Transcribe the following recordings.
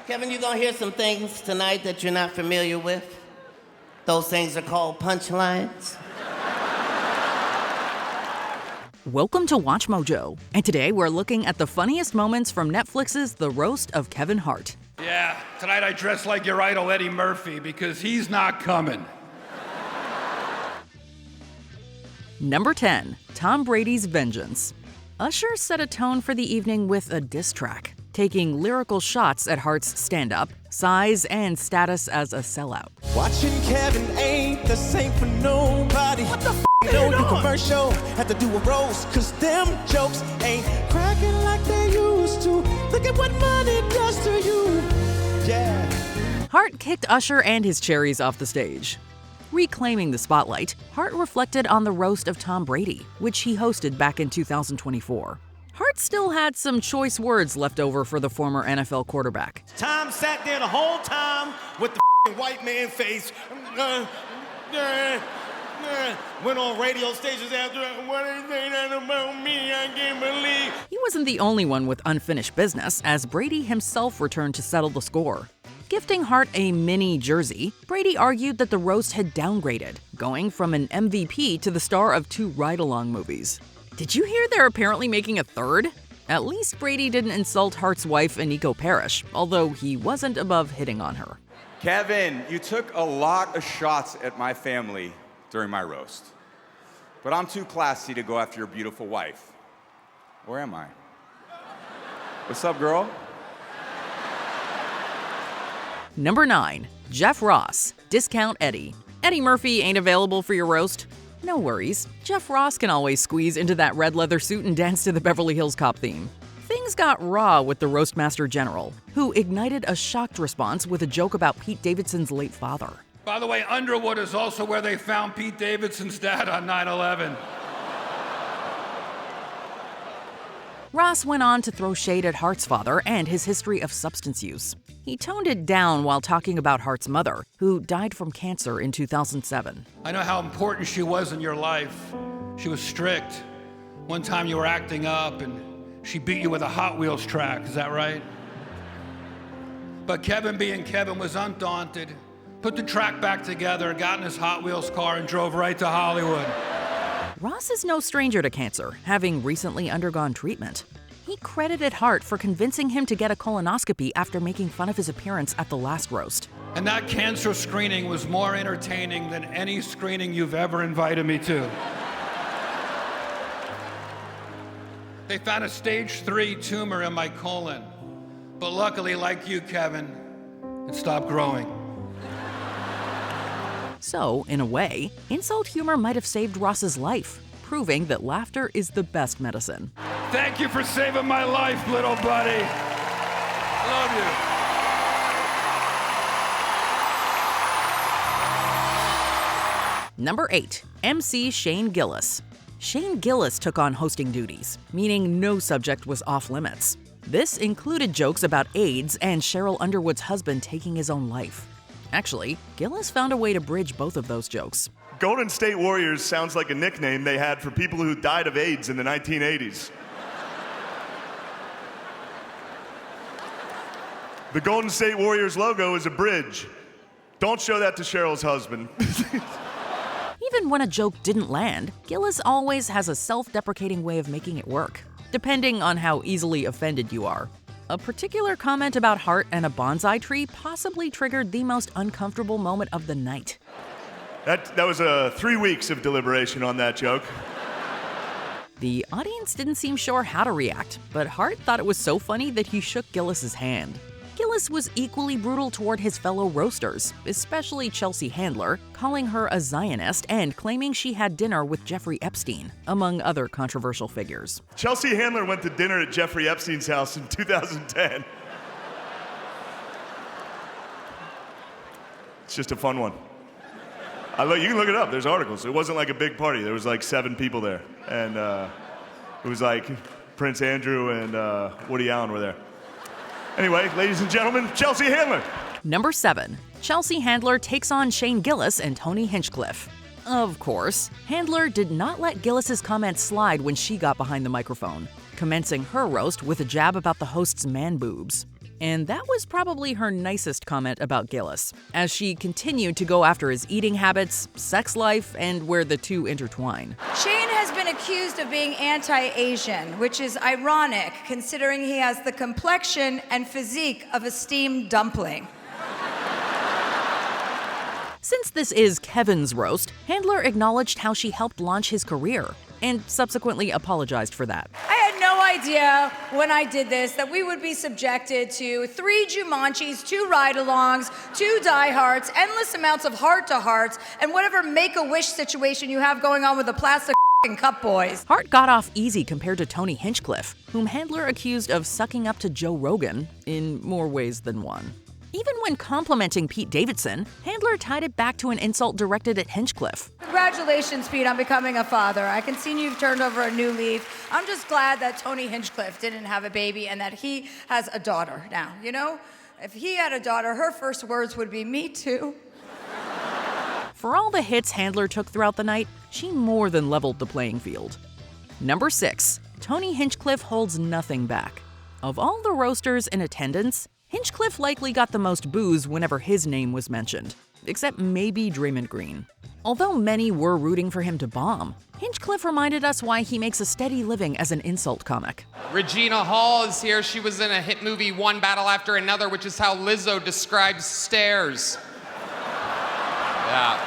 Kevin, you're gonna hear some things tonight that you're not familiar with. Those things are called punchlines. Welcome to Watch Mojo, and today we're looking at the funniest moments from Netflix's The Roast of Kevin Hart. Yeah, tonight I dress like your idol Eddie Murphy because he's not coming. Number 10. Tom Brady's Vengeance. Usher set a tone for the evening with a diss track, taking lyrical shots at Hart's stand-up, size, and status as a sellout. Watching Kevin ain't the same for nobody. What the f*** you commercial had to do a roast, cause them jokes ain't cracking like they used to. Look at what money does to you. Yeah. Hart kicked Usher and his cherries off the stage. Reclaiming the spotlight, Hart reflected on the roast of Tom Brady, which he hosted back in 2024. Hart still had some choice words left over for the former NFL quarterback. Tom sat there the whole time with the white man face. Went on radio stations after, what is that about me? I can't believe. He wasn't the only one with unfinished business, as Brady himself returned to settle the score. Gifting Hart a mini jersey, Brady argued that the roast had downgraded, going from an MVP to the star of 2 ride-along movies. Did you hear they're apparently making a third? At least Brady didn't insult Hart's wife, Aniko Parrish, although he wasn't above hitting on her. Kevin, you took a lot of shots at my family during my roast, but I'm too classy to go after your beautiful wife. Where am I? What's up, girl? Number 9. Jeff Ross, Discount Eddie. Eddie Murphy ain't available for your roast? No worries, Jeff Ross can always squeeze into that red leather suit and dance to the Beverly Hills Cop theme. Things got raw with the Roastmaster General, who ignited a shocked response with a joke about Pete Davidson's late father. By the way, Underwood is also where they found Pete Davidson's dad on 9/11. Ross went on to throw shade at Hart's father and his history of substance use. He toned it down while talking about Hart's mother, who died from cancer in 2007. I know how important she was in your life. She was strict. One time you were acting up and she beat you with a Hot Wheels track, is that right? But Kevin, being Kevin, was undaunted, put the track back together, got in his Hot Wheels car and drove right to Hollywood. Ross is no stranger to cancer, having recently undergone treatment. He credited Hart for convincing him to get a colonoscopy after making fun of his appearance at the last roast. And that cancer screening was more entertaining than any screening you've ever invited me to. They found a stage 3 tumor in my colon. But luckily, like you, Kevin, it stopped growing. So, in a way, insult humor might have saved Ross's life, proving that laughter is the best medicine. Thank you for saving my life, little buddy. Love you. Number 8. MC Shane Gillis. Shane Gillis took on hosting duties, meaning no subject was off limits. This included jokes about AIDS and Cheryl Underwood's husband taking his own life. Actually, Gillis found a way to bridge both of those jokes. Golden State Warriors sounds like a nickname they had for people who died of AIDS in the 1980s. The Golden State Warriors logo is a bridge. Don't show that to Cheryl's husband. Even when a joke didn't land, Gillis always has a self-deprecating way of making it work, depending on how easily offended you are. A particular comment about Hart and a bonsai tree possibly triggered the most uncomfortable moment of the night. That was 3 weeks of deliberation on that joke. The audience didn't seem sure how to react, but Hart thought it was so funny that he shook Gillis's hand. Gillis was equally brutal toward his fellow roasters, especially Chelsea Handler, calling her a Zionist and claiming she had dinner with Jeffrey Epstein, among other controversial figures. Chelsea Handler went to dinner at Jeffrey Epstein's house in 2010. It's just a fun one. You can look it up, there's articles. It wasn't like a big party, there was like 7 people there. And it was like Prince Andrew and Woody Allen were there. Anyway, ladies and gentlemen, Chelsea Handler. Number 7. Chelsea Handler takes on Shane Gillis and Tony Hinchcliffe. Of course, Handler did not let Gillis's comments slide when she got behind the microphone, commencing her roast with a jab about the host's man boobs. And that was probably her nicest comment about Gillis, as she continued to go after his eating habits, sex life, and where the two intertwine. Shane has been accused of being anti-Asian, which is ironic considering he has the complexion and physique of a steamed dumpling. Since this is Kevin's roast, Handler acknowledged how she helped launch his career, and subsequently apologized for that. I had no idea when I did this that we would be subjected to 3 Jumanjis, 2 ride-alongs, 2 diehards, endless amounts of heart-to-hearts, and whatever make-a-wish situation you have going on with the plastic cup boys. Hart got off easy compared to Tony Hinchcliffe, whom Handler accused of sucking up to Joe Rogan in more ways than one. Even when complimenting Pete Davidson, Handler tied it back to an insult directed at Hinchcliffe. Congratulations, Pete, on becoming a father. I can see you've turned over a new leaf. I'm just glad that Tony Hinchcliffe didn't have a baby and that he has a daughter now. You know, if he had a daughter, her first words would be, "Me too." For all the hits Handler took throughout the night, she more than leveled the playing field. Number 6. Tony Hinchcliffe holds nothing back. Of all the roasters in attendance, Hinchcliffe likely got the most boos whenever his name was mentioned, except maybe Draymond Green. Although many were rooting for him to bomb, Hinchcliffe reminded us why he makes a steady living as an insult comic. Regina Hall is here. She was in a hit movie, One Battle After Another, which is how Lizzo describes stairs. Yeah.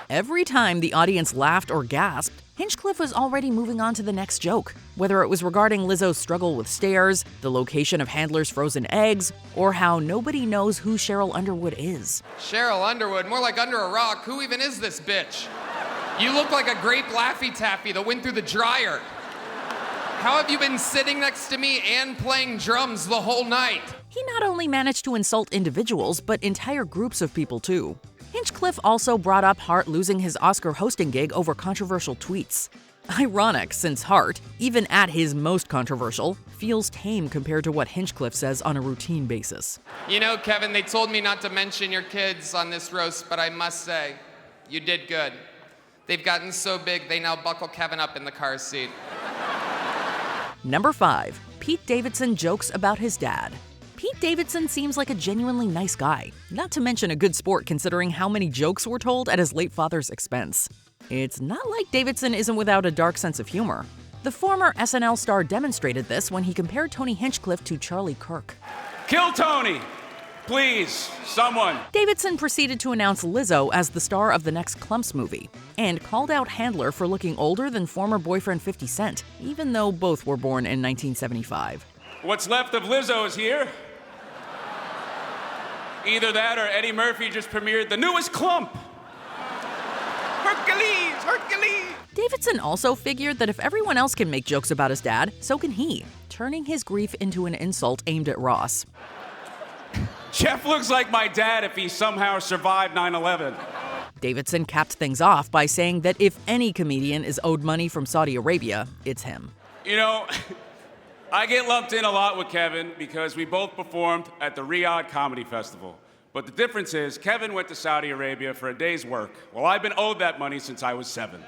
Every time the audience laughed or gasped, Hinchcliffe was already moving on to the next joke, whether it was regarding Lizzo's struggle with stairs, the location of Handler's frozen eggs, or how nobody knows who Cheryl Underwood is. Cheryl Underwood, more like under a rock. Who even is this bitch? You look like a grape Laffy Taffy that went through the dryer. How have you been sitting next to me and playing drums the whole night? He not only managed to insult individuals, but entire groups of people too. Hinchcliffe also brought up Hart losing his Oscar hosting gig over controversial tweets. Ironic, since Hart, even at his most controversial, feels tame compared to what Hinchcliffe says on a routine basis. You know, Kevin, they told me not to mention your kids on this roast, but I must say, you did good. They've gotten so big, they now buckle Kevin up in the car seat. Number 5. Pete Davidson jokes about his dad. Pete Davidson seems like a genuinely nice guy, not to mention a good sport considering how many jokes were told at his late father's expense. It's not like Davidson isn't without a dark sense of humor. The former SNL star demonstrated this when he compared Tony Hinchcliffe to Charlie Kirk. Kill Tony! Please, someone! Davidson proceeded to announce Lizzo as the star of the next Clumps movie, and called out Handler for looking older than former boyfriend 50 Cent, even though both were born in 1975. What's left of Lizzo is here. Either that or Eddie Murphy just premiered the newest Clump. Hercules! Hercules! Davidson also figured that if everyone else can make jokes about his dad, so can he, turning his grief into an insult aimed at Ross. Jeff looks like my dad if he somehow survived 9/11. Davidson capped things off by saying that if any comedian is owed money from Saudi Arabia, it's him. You know, I get lumped in a lot with Kevin because we both performed at the Riyadh Comedy Festival. But the difference is, Kevin went to Saudi Arabia for a day's work. Well, I've been owed that money since I was 7.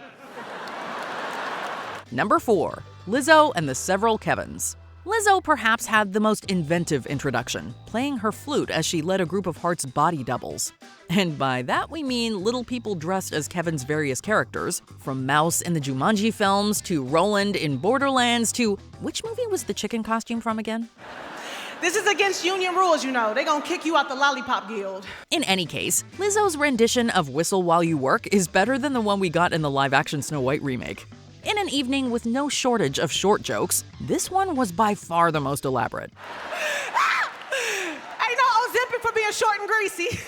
Number 4. Lizzo and the Several Kevins. Lizzo perhaps had the most inventive introduction, playing her flute as she led a group of Hart's body doubles. And by that we mean little people dressed as Kevin's various characters, from Mouse in the Jumanji films, to Roland in Borderlands, to which movie was the chicken costume from again? This is against union rules, you know. They gonna kick you out the Lollipop Guild. In any case, Lizzo's rendition of Whistle While You Work is better than the one we got in the live-action Snow White remake. In an evening with no shortage of short jokes, this one was by far the most elaborate. Ain't no Ozempic for being short and greasy.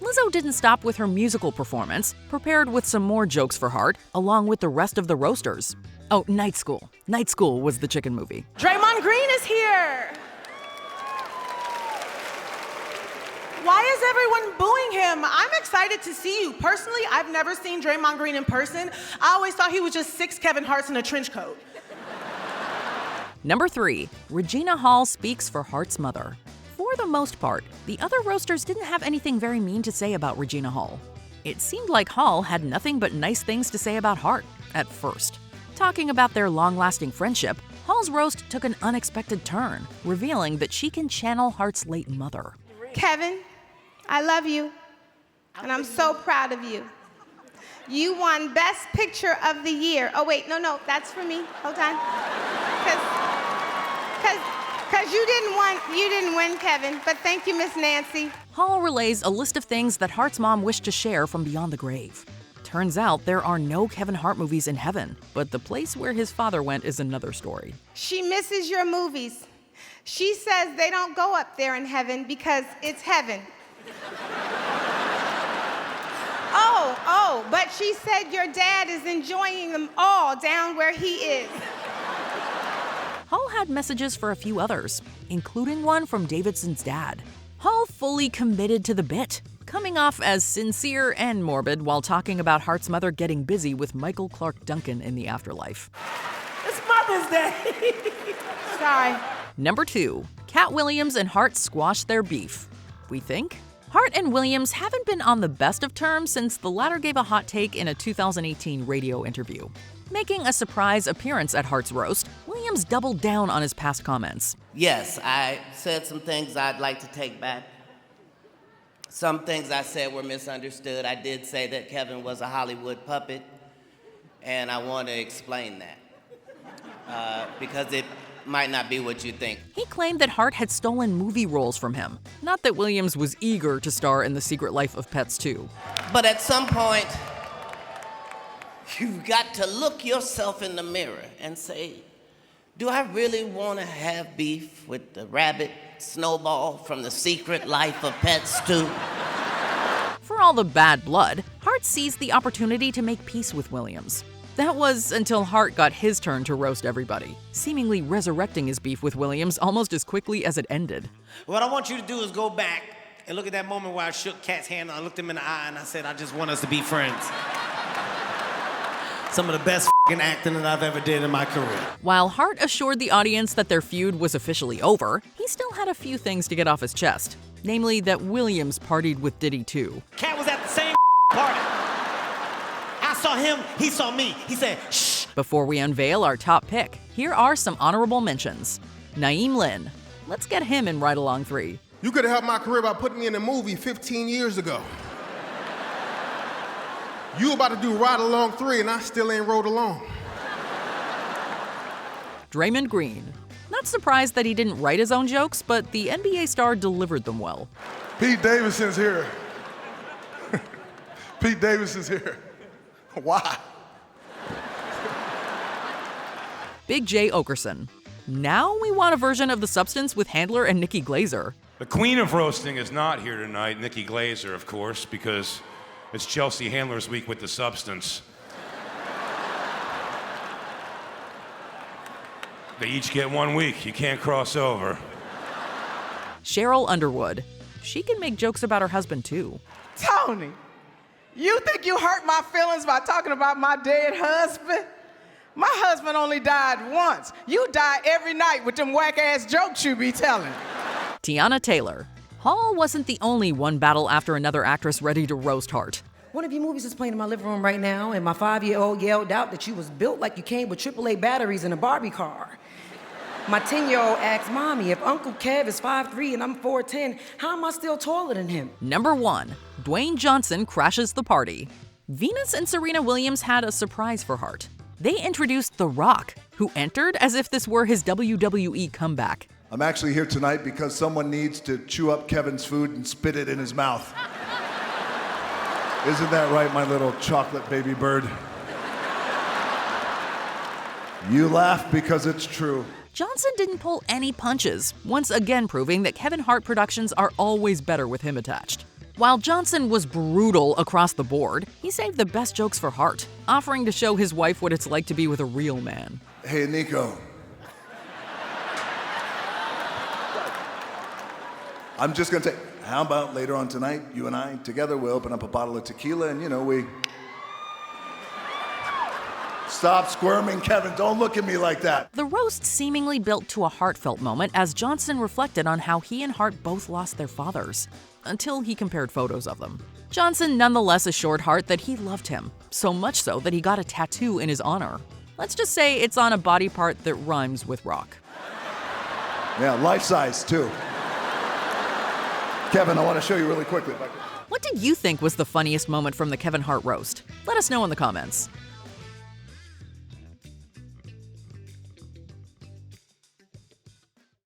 Lizzo didn't stop with her musical performance, prepared with some more jokes for Hart, along with the rest of the roasters. Oh, Night School. Night School was the chicken movie. Draymond Green is here. Why is everyone booing him? I'm excited to see you. Personally, I've never seen Draymond Green in person. I always thought he was just 6 Kevin Harts in a trench coat. Number 3. Regina Hall speaks for Hart's mother. For the most part, the other roasters didn't have anything very mean to say about Regina Hall. It seemed like Hall had nothing but nice things to say about Hart, at first. Talking about their long-lasting friendship, Hall's roast took an unexpected turn, revealing that she can channel Hart's late mother. Kevin, I love you, and I'm so proud of you. You won Best Picture of the Year. Oh, wait, no, that's for me. Hold on. Because you didn't win, Kevin, but thank you, Miss Nancy. Hall relays a list of things that Hart's mom wished to share from beyond the grave. Turns out there are no Kevin Hart movies in heaven, but the place where his father went is another story. She misses your movies. She says they don't go up there in heaven because it's heaven. But she said your dad is enjoying them all down where he is. Hall had messages for a few others, including one from Davidson's dad. Hall fully committed to the bit, coming off as sincere and morbid while talking about Hart's mother getting busy with Michael Clark Duncan in the afterlife. It's Mother's Day. Sorry. Number 2, Katt Williams and Hart squashed their beef. We think? Hart and Williams haven't been on the best of terms since the latter gave a hot take in a 2018 radio interview. Making a surprise appearance at Hart's roast, Williams doubled down on his past comments. Yes, I said some things I'd like to take back. Some things I said were misunderstood. I did say that Kevin was a Hollywood puppet, and I want to explain that because it might not be what you think. He claimed that Hart had stolen movie roles from him, not that Williams was eager to star in The Secret Life of Pets 2. But at some point, you've got to look yourself in the mirror and say, do I really want to have beef with the rabbit Snowball from The Secret Life of Pets 2? For all the bad blood, Hart seized the opportunity to make peace with Williams. That was until Hart got his turn to roast everybody, seemingly resurrecting his beef with Williams almost as quickly as it ended. What I want you to do is go back and look at that moment where I shook Katt's hand, and I looked him in the eye, and I said, I just want us to be friends. Some of the best acting that I've ever did in my career. While Hart assured the audience that their feud was officially over, he still had a few things to get off his chest. Namely that Williams partied with Diddy too. Katt was at the same party. I saw him, he saw me. He said, shh. Before we unveil our top pick, here are some honorable mentions. Naeem Lynn. Let's get him in Ride Along 3. You could have helped my career by putting me in a movie 15 years ago. You about to do Ride Along 3 and I still ain't rode along. Draymond Green. Not surprised that he didn't write his own jokes, but the NBA star delivered them well. Pete Davidson's here. Pete Davidson's here. Why? Big J. Okerson. Now we want a version of The Substance with Handler and Nikki Glazer. The queen of roasting is not here tonight, Nikki Glazer, of course, because it's Chelsea Handler's week with The Substance. They each get 1 week. You can't cross over. Cheryl Underwood. She can make jokes about her husband, too. Tony, you think you hurt my feelings by talking about my dead husband? My husband only died once. You die every night with them whack-ass jokes you be telling. Tiana Taylor. Hall wasn't the only one battle after another actress ready to roast Hart. One of your movies is playing in my living room right now, and my 5-year-old yelled out that you was built like you came with AAA batteries in a Barbie car. My 10-year-old asked Mommy, if Uncle Kev is 5'3" and I'm 4'10", how am I still taller than him? Number 1. Dwayne Johnson crashes the party. Venus and Serena Williams had a surprise for Hart. They introduced The Rock, who entered as if this were his WWE comeback. I'm actually here tonight because someone needs to chew up Kevin's food and spit it in his mouth. Isn't that right, my little chocolate baby bird? You laugh because it's true. Johnson didn't pull any punches, once again proving that Kevin Hart productions are always better with him attached. While Johnson was brutal across the board, he saved the best jokes for Hart, offering to show his wife what it's like to be with a real man. Hey, Nico. I'm just gonna say, how about later on tonight, you and I together, we open up a bottle of tequila and, we... Stop squirming, Kevin. Don't look at me like that. The roast seemingly built to a heartfelt moment as Johnson reflected on how he and Hart both lost their fathers, until he compared photos of them. Johnson nonetheless assured Hart that he loved him, so much so that he got a tattoo in his honor. Let's just say it's on a body part that rhymes with rock. Yeah, life size, too. Kevin, I want to show you really quickly. What did you think was the funniest moment from the Kevin Hart roast? Let us know in the comments.